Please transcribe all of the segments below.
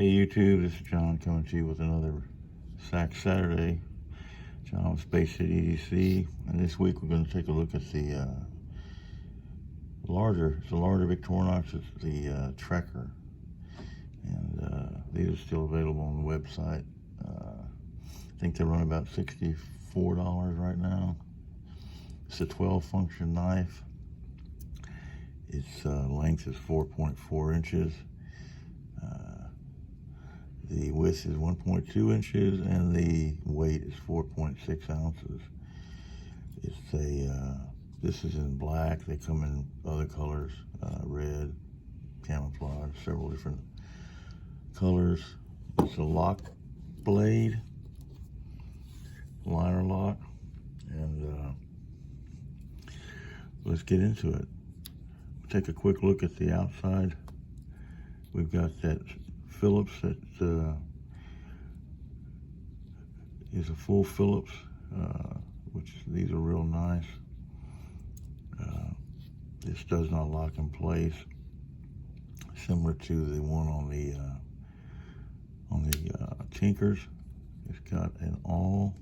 Hey YouTube, this is John coming to you with another Sack Saturday. John with Space City EDC, and this week we're going to take a look at the larger Victorinox. It's the Trekker, and these are still available on the website. I think they run about $64 right now. It's a 12 function knife. Its length is 4.4 inches. The width is 1.2 inches, and the weight is 4.6 ounces. It's this is in black. They come in other colors, red, camouflage, several different colors. It's a lock blade, liner lock, and let's get into it. Take a quick look at the outside. We've got that Phillips that is a full Phillips, which these are real nice. This does not lock in place, similar to the one on the Tinkers. It's got an awl,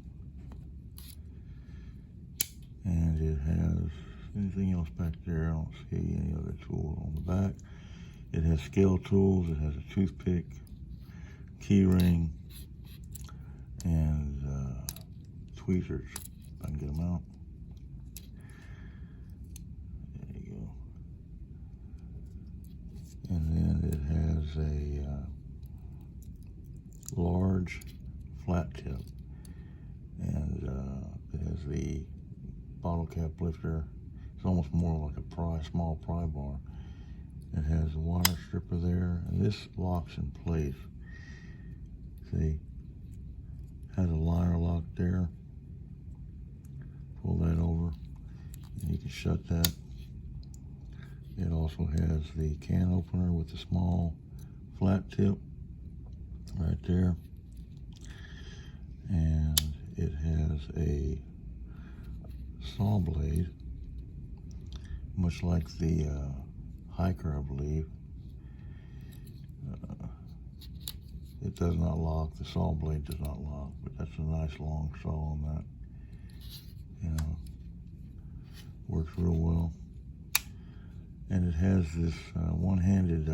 and it has anything else back there. I don't see any other tool on the back. It has scale tools, it has a toothpick, key ring, and tweezers, if I can get them out. There you go. And then it has a large flat tip, and it has the bottle cap lifter. It's almost more like a small pry bar. It has a wire stripper there, and this locks in place. See, has a liner lock there. Pull that over, and you can shut that. It also has the can opener with the small flat tip right there, and it has a saw blade, much like the Hiker, I believe. It does not lock. The saw blade does not lock, but that's a nice long saw on that. You know, works real well. And it has this one-handed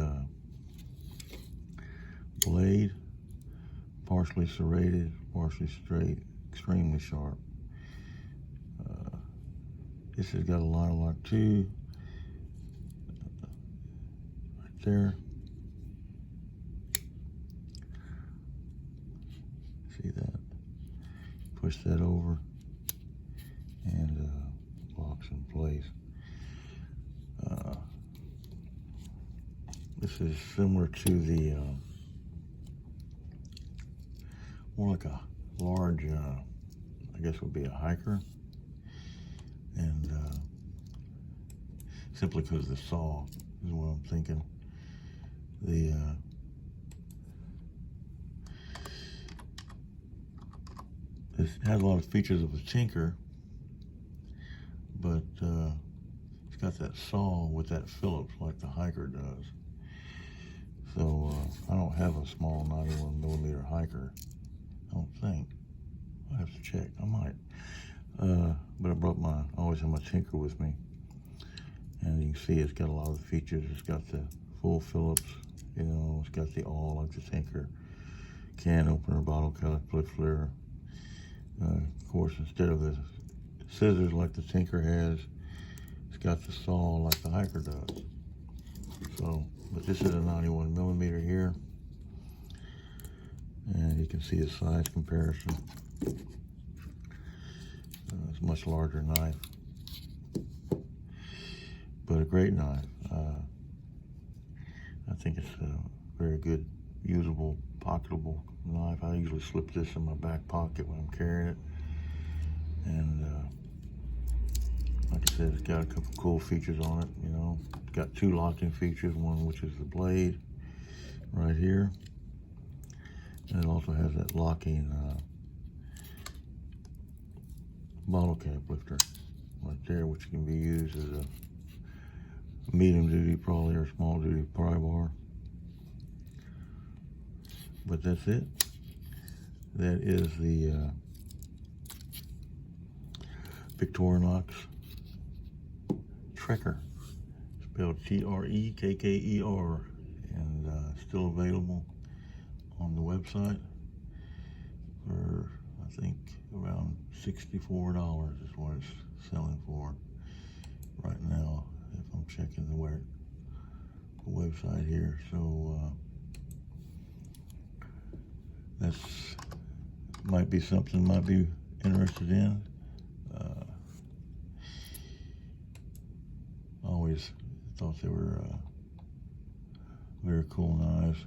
blade, partially serrated, partially straight, extremely sharp. This has got a liner lock too. There. See that? Push that over, and locks in place. This is similar to the more like a large, I guess would be a Hiker, and simply because the saw is what I'm thinking. It has a lot of features of a Tinker, but it's got that saw with that Phillips like the Hiker does. So I don't have a small 91 millimeter Hiker. I don't think. I have to check. I might. But I always have my Tinker with me, and you can see it's got a lot of the features. It's got the full Phillips. You know, it's got the awl like the Tinker, can opener, bottle cap lifter. Of course, instead of the scissors like the Tinker has, it's got the saw like the Hiker does. So, but this is a 91 millimeter here, and you can see the size comparison. It's a much larger knife, but a great knife. I think it's a very good, usable, pocketable knife. I usually slip this in my back pocket when I'm carrying it. And like I said, it's got a couple cool features on it. You know, it's got two locking features. One which is the blade right here, and it also has that locking bottle cap lifter right there, which can be used as a medium duty probably, or small duty pry bar. But that's it. That is the Victorinox Trekker, spelled Trekker, and still available on the website for, I think, around $64 is what it's selling for right now, if I'm checking the website here. So that's might be something might be interested in. I always thought they were very cool knives,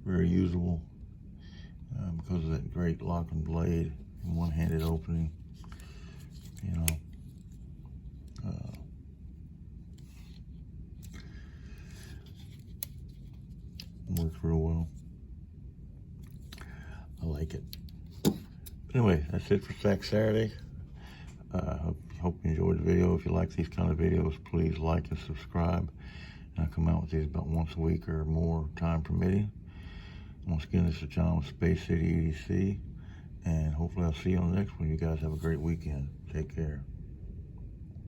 very usable because of that great lock and blade and one-handed opening. You know, works real well. I like it. Anyway, that's it for Sack Saturday. Hope you enjoyed the video. If you like these kind of videos, please like and subscribe. And I come out with these about once a week or more, time permitting. Once again, this is John with Space City EDC, and hopefully I'll see you on the next one. You guys have a great weekend. Take care.